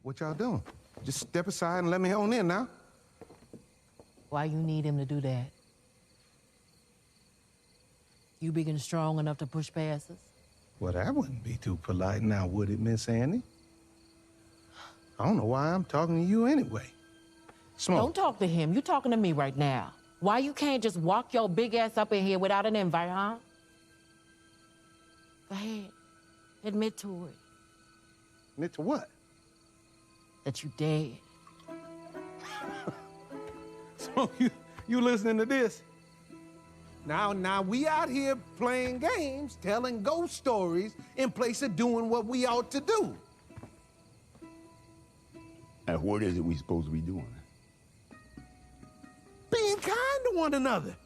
What y'all doing? Just step aside and let me on in now. Why you need him to do that? You big and strong enough to push past us? Well, that wouldn't be too polite now, would it, Miss Annie? I don't know why I'm talking to you anyway. Smoke. Don't talk to him. You talking to me right now. Why you can't just walk your big ass up in here without an invite, huh? Go ahead. Admit to it. Admit to what? That you dead. So you listening to this? Now we out here playing games, telling ghost stories in place of doing what we ought to do. And what is it we supposed to be doing? Being kind to one another.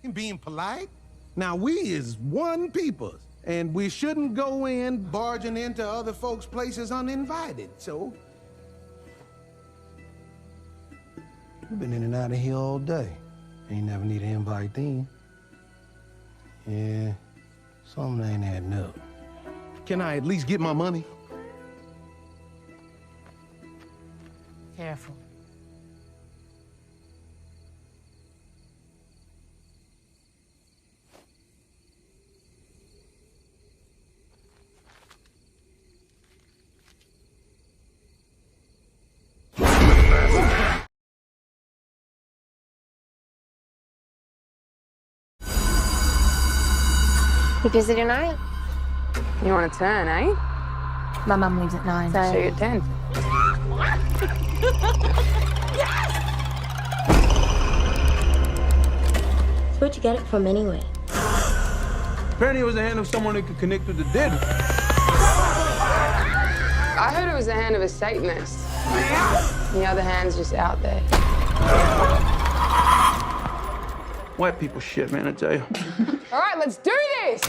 And being polite. Now we is one people, and we shouldn't go in barging into other folks' places uninvited, so. You've been in and out of here all day. Ain't never need an invite then. Yeah, something ain't adding up. Can I at least get my money? Careful. You busy tonight? You want to turn, eh? My mum leaves at 9. So you're 10. So where'd you get it from anyway? Apparently it was the hand of someone that could connect with the dead. I heard it was the hand of a Satanist. The other hand's just out there. White people shit, man, I tell you. All right, let's do this!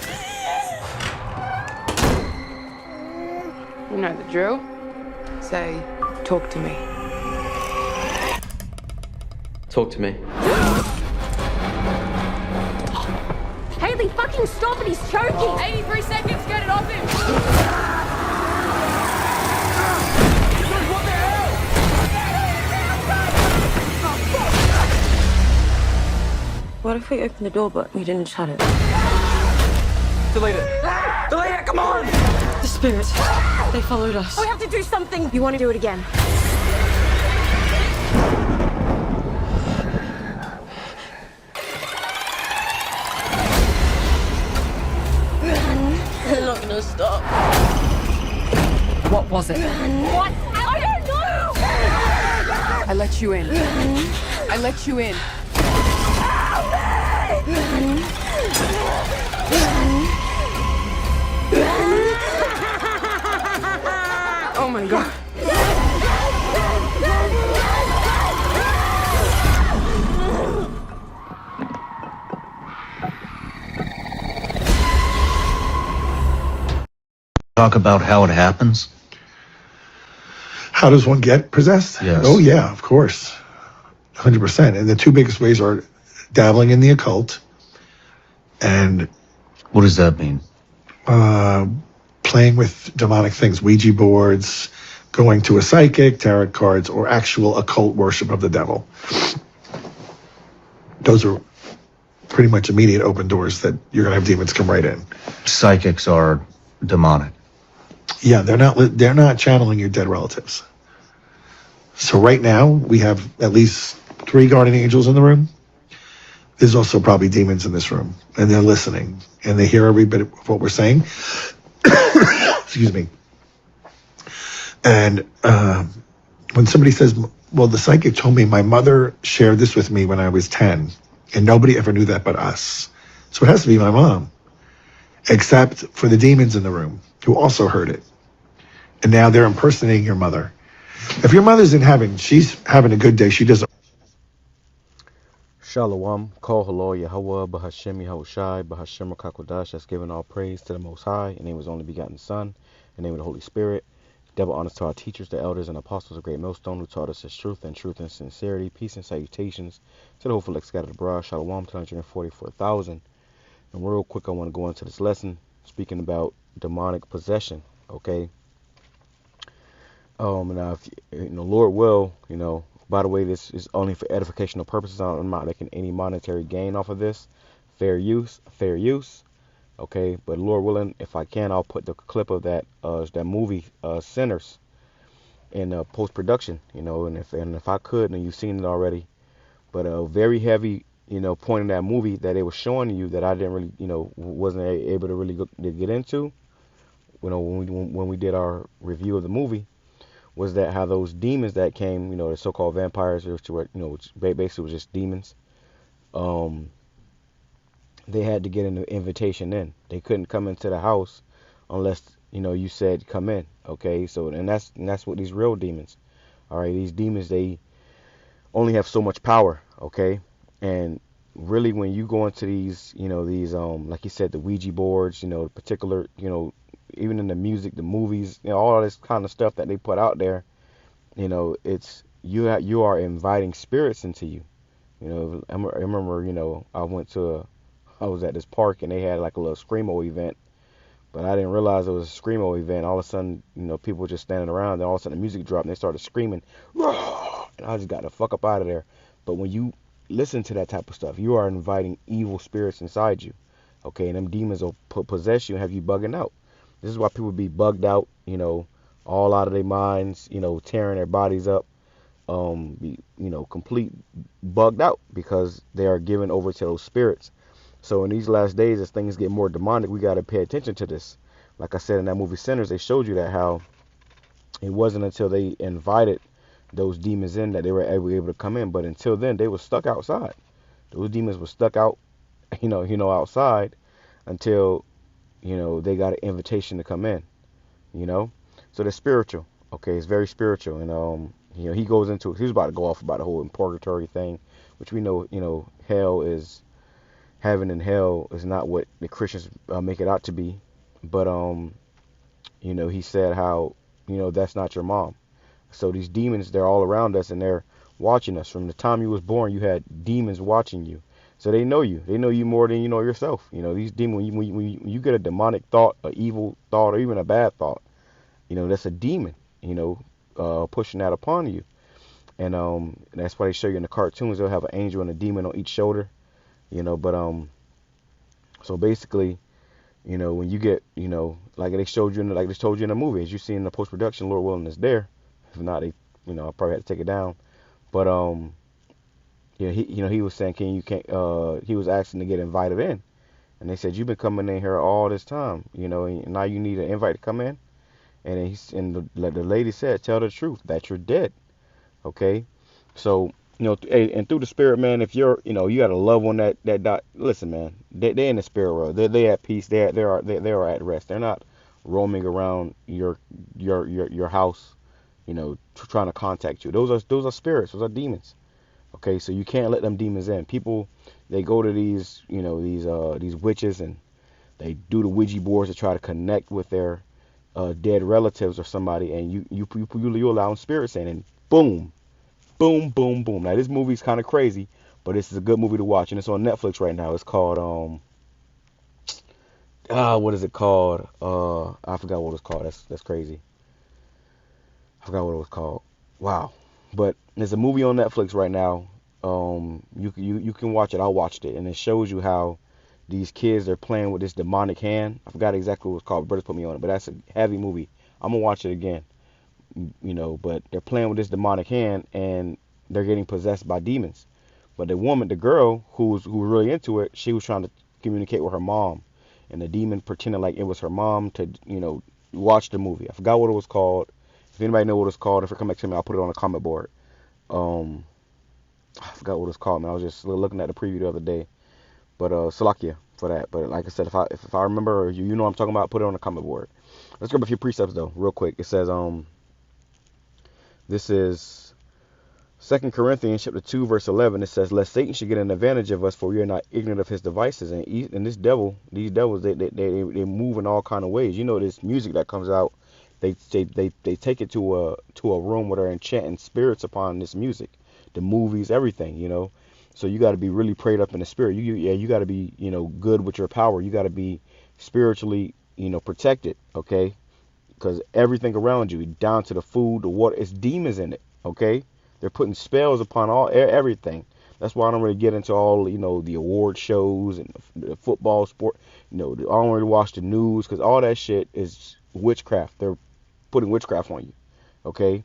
You know the drill. Say, talk to me. Talk to me. Haley, fucking stop it, he's choking! 83 seconds, get it off him! What if we opened the door but we didn't shut it? Delete it. Delete it, come on! The spirits, they followed us. We have to do something! You want to do it again? They're not gonna stop. What was it? What? I don't know! I let you in. I let you in. Oh my God. Talk about how it happens? How does one get possessed? Yes. Oh, yeah, of course. 100%. And the two biggest ways are dabbling in the occult and... What does that mean? Playing with demonic things, Ouija boards, going to a psychic, tarot cards, or actual occult worship of the devil. Those are pretty much immediate open doors that you're going to have demons come right in. Psychics are demonic. Yeah, they're not channeling your dead relatives. So right now, we have at least 3 guardian angels in the room. There's also probably demons in this room, and they're listening, and they hear every bit of what we're saying. Excuse me. And when somebody says, well, the psychic told me my mother shared this with me when I was 10, and nobody ever knew that but us. So it has to be my mom, except for the demons in the room who also heard it. And now they're impersonating your mother. If your mother's in heaven, she's having a good day. She doesn't. Shalom, call halal YAHAWAH, BAHASHAM, YAHAWASHI, BAHASHAM, QADASH. That's giving all praise to the Most High. In the name of His only begotten Son, in the name of the Holy Spirit. Double honors to our teachers, the elders, and apostles of Great Millstone, who taught us His truth and sincerity. Peace and salutations to the hopeful scattered abroad. Shalom to 144,000. And real quick, I want to go into this lesson speaking about demonic possession. Okay. Now, if Lord will, by the way, this is only for edificational purposes. I'm not making any monetary gain off of this. Fair use, fair use. Okay, but Lord willing, if I can, I'll put the clip of that movie Sinners in post production. And if I could, and you've seen it already, but a very heavy point in that movie that they were showing you that I didn't really wasn't able to really to get into. When we did our review of the movie, was that how those demons that came, the so-called vampires, which basically was just demons. They had to get an invitation in. They couldn't come into the house unless you said come in. Okay, so and that's what these real demons. All right, these demons, they only have so much power. Okay, and really when you go into these like you said, the Ouija boards, the particular even in the music, the movies, all this kind of stuff that they put out there, it's you are inviting spirits into you. I remember I was at this park and they had like a little screamo event, but I didn't realize it was a screamo event. All of a sudden, people were just standing around, and all of a sudden the music dropped and they started screaming, "Rah!" And I just got the fuck up out of there. But when you listen to that type of stuff, you are inviting evil spirits inside you. Okay, and them demons will possess you and have you bugging out. This is why people be bugged out, all out of their minds, tearing their bodies up, complete bugged out because they are given over to those spirits. So in these last days, as things get more demonic, we got to pay attention to this. Like I said in that movie Sinners, they showed you that how it wasn't until they invited those demons in that they were able to come in. But until then, they were stuck outside. Those demons were stuck out, outside until, they got an invitation to come in, So they're spiritual. Okay, it's very spiritual. And, he goes into, he was about to go off about the whole purgatory thing, which we know, hell is, heaven and hell is not what the Christians make it out to be. But, he said how, that's not your mom. So these demons, they're all around us and they're watching us. From the time you was born, you had demons watching you. So they know you. They know you more than you know yourself. These demons, when you get a demonic thought, an evil thought, or even a bad thought, that's a demon, pushing that upon you. And that's why they show you in the cartoons, they'll have an angel and a demon on each shoulder. So basically, when you get, like they showed you, like they told you in the movie, as you see in the post-production, Lord willing is there. If not, they, I probably had to take it down. But, he was saying, he was asking to get invited in. And they said, you've been coming in here all this time, and now you need an invite to come in. And the lady said, tell the truth that you're dead. Okay. So, and through the spirit, man, if you're, you got a loved one that listen, man, they in the spirit world. They at peace. They are at rest. They're not roaming around your house, trying to contact you. Those are spirits. Those are demons. Okay, so you can't let them demons in. People, they go to these, these witches and they do the Ouija boards to try to connect with their dead relatives or somebody, and you allow spirits in, and boom, boom, boom, boom. Now this movie's kind of crazy, but this is a good movie to watch, and it's on Netflix right now. It's called what is it called? I forgot what it's called. That's crazy. I forgot what it was called. Wow. But there's a movie on Netflix right now. You can watch it. I watched it, and it shows you how these kids are playing with this demonic hand. I forgot exactly what it was called. Brothers put me on it, but that's a heavy movie. I'm gonna watch it again. But they're playing with this demonic hand, and they're getting possessed by demons. But the girl who was really into it, she was trying to communicate with her mom, and the demon pretended like it was her mom to watch the movie. I forgot what it was called. If anybody know what it's called, if it come back to me, I'll put it on the comment board. I forgot what it's called, man. I was just looking at the preview the other day. But Salakia for that. But like I said, if I remember, or you know what I'm talking about, put it on the comment board. Let's grab a few precepts though, real quick. It says this is 2 Corinthians chapter 2 verse 11. It says, lest Satan should get an advantage of us, for we are not ignorant of his devices. And these devils, they move in all kind of ways. This music that comes out, they take it to a room where they're enchanting spirits upon this music, the movies, everything, So you got to be really prayed up in the spirit. You got to be, good with your power. You got to be spiritually, protected, okay? because everything around you, down to the food, the water, it's demons in it. Okay, they're putting spells upon everything. That's why I don't really get into all, the award shows and the football sport. I don't really watch the news, because all that shit is witchcraft. They're putting witchcraft on you. Okay,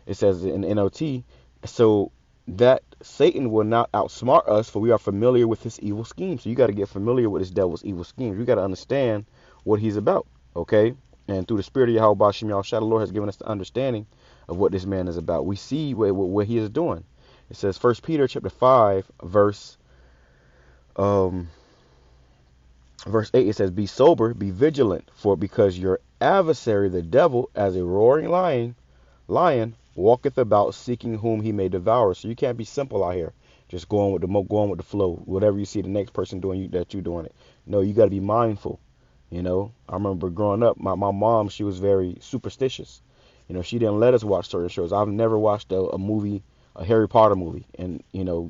it says in NLT, so that Satan will not outsmart us, for we are familiar with his evil schemes. So you got to get familiar with this devil's evil schemes. You got to understand what he's about. Okay, and through the spirit of Yahweh Bashim Yahushua, the Lord has given us the understanding of what this man is about. We see what he is doing. It says 1 Peter chapter 5 verse 8. It says, be sober, be vigilant, for because your adversary the devil, as a roaring lion walketh about, seeking whom he may devour. So you can't be simple out here, just going with the flow. Whatever you see the next person doing, that you're doing it. No, you got to be mindful. I remember growing up, my mom, she was very superstitious. She didn't let us watch certain shows. I've never watched a movie, a Harry Potter movie, and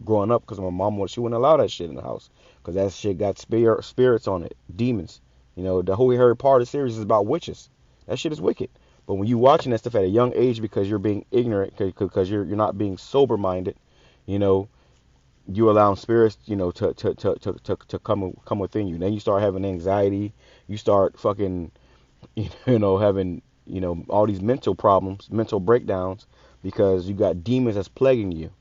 growing up, because my mom, she wouldn't allow that shit in the house, because that shit got spirits on it, demons. The whole Harry Potter series is about witches. That shit is wicked. But when you watching that stuff at a young age, because you're being ignorant, because you're not being sober minded, you allow spirits, to come within you. Then you start having anxiety. You start fucking, having, all these mental problems, mental breakdowns, because you got demons that's plaguing you.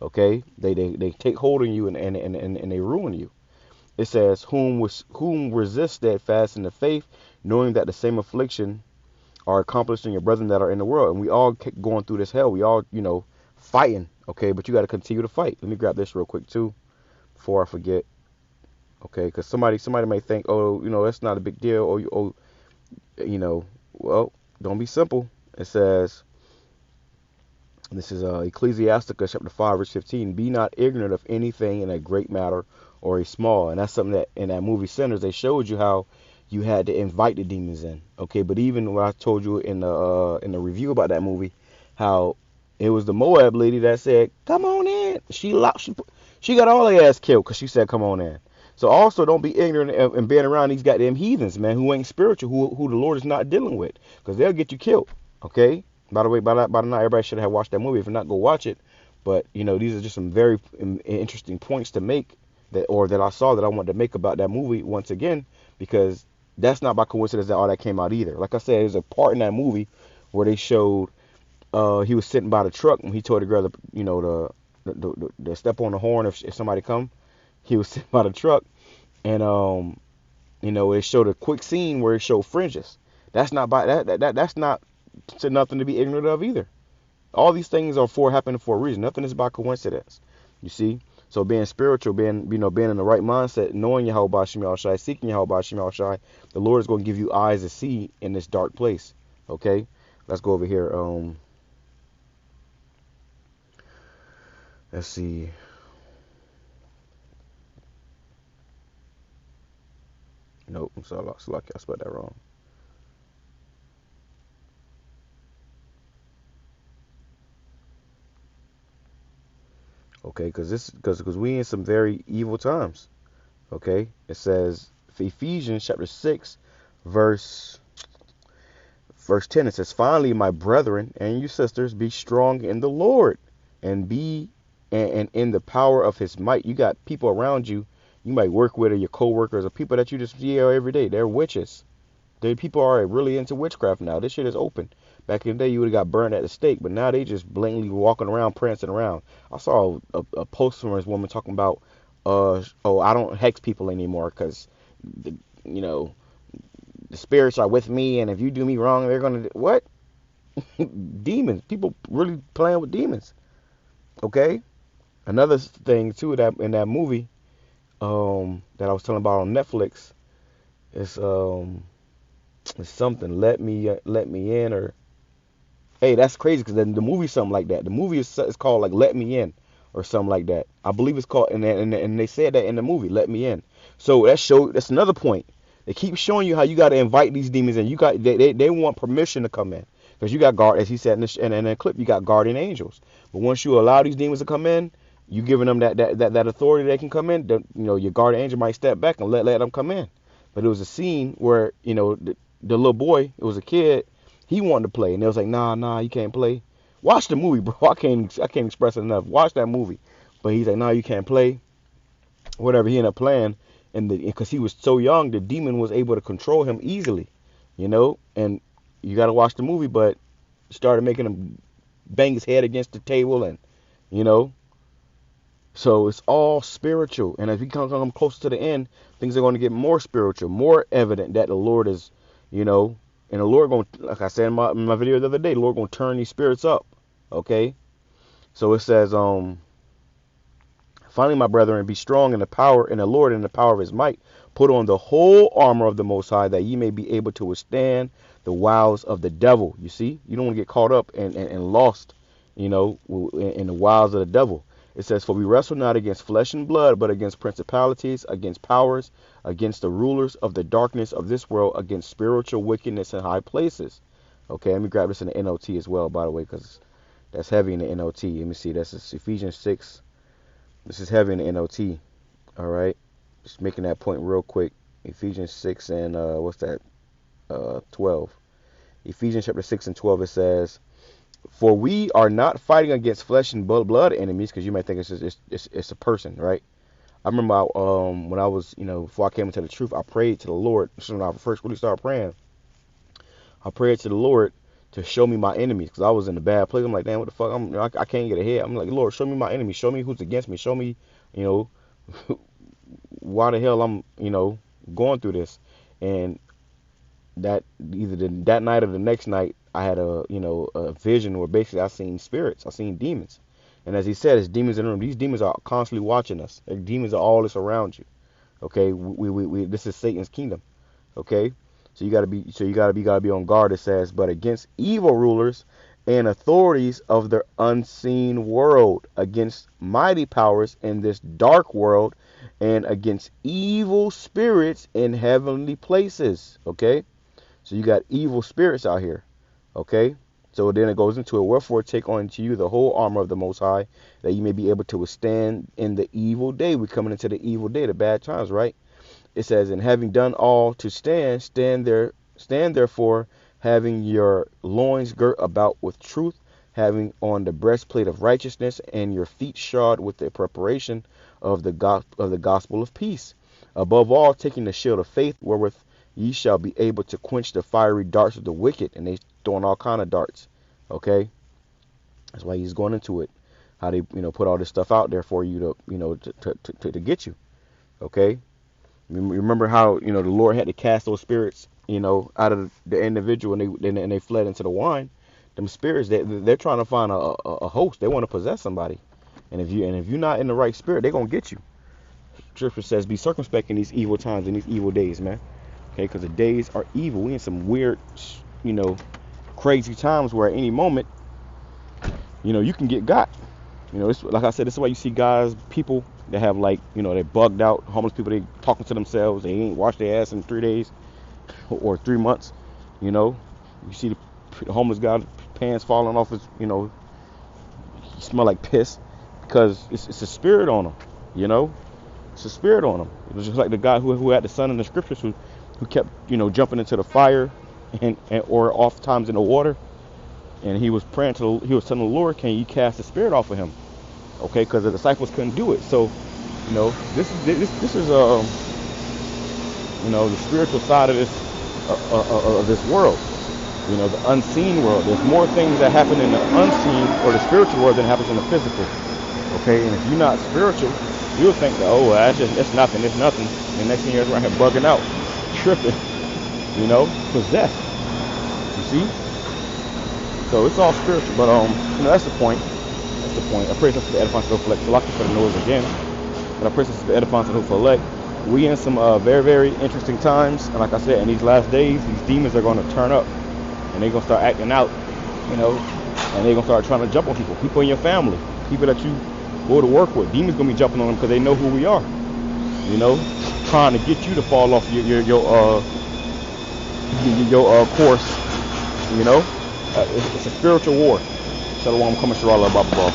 Okay, they take hold of you and they ruin you. It says, whom resist steadfast in the faith, knowing that the same affliction are accomplished in your brethren that are in the world. And we all keep going through this hell. We all, fighting. Okay, but you got to continue to fight. Let me grab this real quick too, before I forget. Okay, because somebody may think, oh, that's not a big deal. Well, don't be simple. It says, this is Ecclesiasticus chapter 5 verse 15. Be not ignorant of anything in a great matter or a small. And that's something that in that movie Sinners, they showed you how you had to invite the demons in. Okay, but even when I told you in the review about that movie, how it was the Moab lady that said, come on in. She got all their ass killed because she said, come on in. So also don't be ignorant and being around these goddamn heathens, man, who ain't spiritual, who the Lord is not dealing with, because they'll get you killed. Okay. By the way, by the night, everybody should have watched that movie. If not, go watch it. But these are just some very interesting points to make that I saw that I wanted to make about that movie once again, because that's not by coincidence that all that came out either. Like I said, there's a part in that movie where they showed he was sitting by the truck when he told the girl to step on the horn if somebody come. He was sitting by the truck, and it showed a quick scene where it showed fringes. That's not that's not to nothing to be ignorant of either. All these things are happening for a reason. Nothing is by coincidence. You see? So being spiritual, being in the right mindset, knowing Yahweh Bashim Yahushua, seeking Yahweh Bashim Yahushua, the Lord is going to give you eyes to see in this dark place. Okay? Let's go over here. Let's see. Nope, I'm sorry, I spelled that wrong. Okay, because we in some very evil times. Okay, it says Ephesians chapter 6, verse 10. It says, finally, my brethren and you sisters, be strong in the Lord and and in the power of his might. You got people around you might work with, or your co-workers, or people that you just see every day. They're witches. People are really into witchcraft now. This shit is open. Back in the day, you would have got burned at the stake, but now they just blatantly walking around, prancing around. I saw a post from this woman talking about, I don't hex people anymore because, the spirits are with me, and if you do me wrong, they're going to, what? Demons. People really playing with demons. Okay? Another thing, too, that in that movie that I was telling about on Netflix is something, let me in, or hey, that's crazy, because the movie's something like that. The movie is called like Let Me In or something like that. I believe it's called, and they said that in the movie, Let Me In. So that's another point. They keep showing you how you got to invite these demons in. They want permission to come in, because you got as he said in the clip, you got guardian angels. But once you allow these demons to come in, you giving them that authority, they can come in. Your guardian angel might step back and let them come in. But it was a scene where the little boy, it was a kid, He wanted to play, and they was like, nah, you can't play. Watch the movie, bro. I can't express it enough. Watch that movie. But he's like, nah, you can't play. Whatever, he ended up playing, and because he was so young, the demon was able to control him easily, you know. And you got to watch the movie, but started making him bang his head against the table, and you know. So it's all spiritual, and as we come closer to the end, things are going to get more spiritual, more evident that the Lord is, you know, and the Lord going, like I said in my video the other day, the Lord going to turn these spirits up. Okay, so it says, finally, my brethren, be strong in the power in the Lord and the power of His might. Put on the whole armor of the Most High, that ye may be able to withstand the wiles of the devil. You see, you don't want to get caught up and lost, you know, in the wiles of the devil. It says, for we wrestle not against flesh and blood, but against principalities, against powers, against the rulers of the darkness of this world, against spiritual wickedness in high places. Okay, let me grab this in the NLT as well, by the way, because that's heavy in the NLT. Let me see, that's Ephesians 6. This is heavy in the NLT. All right, just making that point real quick. Ephesians 6 and what's that? 12. Ephesians chapter 6 and 12. It says, for we are not fighting against flesh and blood enemies, because you might think it's a person, right? I remember when I was, you know, before I came into the truth, I prayed to the Lord. This is when I first really started praying. I prayed to the Lord to show me my enemies, because I was in a bad place. I'm like, damn, what the fuck? I can't get ahead. I'm like, Lord, show me my enemies. Show me who's against me. Show me, you know, why the hell I'm, you know, going through this. And that either that night or the next night, I had a vision where basically I seen spirits, I seen demons, and as he said, it's demons in the room. These demons are constantly watching us. Like, demons are all this around you. Okay, we this is Satan's kingdom. Okay, so you gotta be on guard. It says, but against evil rulers and authorities of the unseen world, against mighty powers in this dark world, and against evil spirits in heavenly places. Okay, so you got evil spirits out here. Okay, so then it goes into it. Wherefore take on to you the whole armor of the Most High, that you may be able to withstand in the evil day. We're coming into the evil day, the bad times, right? It says, and having done all to stand therefore, having your loins girt about with truth, having on the breastplate of righteousness, and your feet shod with the preparation of the gospel of peace. Above all, taking the shield of faith, wherewith ye shall be able to quench the fiery darts of the wicked. And they throwing all kind of darts. Okay, that's why he's going into it, how they, you know, put all this stuff out there for you to, you know, to get you. Okay, remember how, you know, the Lord had to cast those spirits, you know, out of the individual, and they fled into the wine. Them spirits, they're trying to find a host. They want to possess somebody, and if you're not in the right spirit, they're gonna get you. Scripture says, be circumspect in these evil times and these evil days, man. Okay, because the days are evil. We in some weird, you know, crazy times where at any moment, you know, you can get got. You know, it's, like I said, this is why you see people that have, like, you know, they bugged out, homeless people, they talking to themselves, they ain't washed their ass in 3 days or 3 months. You know, you see the homeless guy, pants falling off his, you know, he smell like piss, because it's a spirit on him. You know, it's a spirit on him. It was just like the guy who had the son in the scriptures who kept, you know, jumping into the fire and or oftentimes in the water, and he was praying he was telling the Lord, can you cast the spirit off of him? Okay, because the disciples couldn't do it. So, you know, this is you know, the spiritual side of this world. You know, the unseen world. There's more things that happen in the unseen or the spiritual world than happens in the physical. Okay, and if you're not spiritual, you'll think that, oh, that's nothing. It's nothing. And the next thing you're right here bugging out, tripping, you know, possessed. You see? So it's all spiritual, but you know, that's the point. That's the point. I pray for the edifying of the elect. So lucky for the noise again. But I pray for the edifying of the elect. We in some very, very interesting times, and like I said, in these last days, these demons are going to turn up, and they're going to start acting out, you know, and they're going to start trying to jump on people in your family, people that you go to work with. Demons going to be jumping on them because they know who we are, you know, trying to get you to fall off your course, you know. It's a spiritual war. Shalom, coming, Shalom, blah, blah, blah.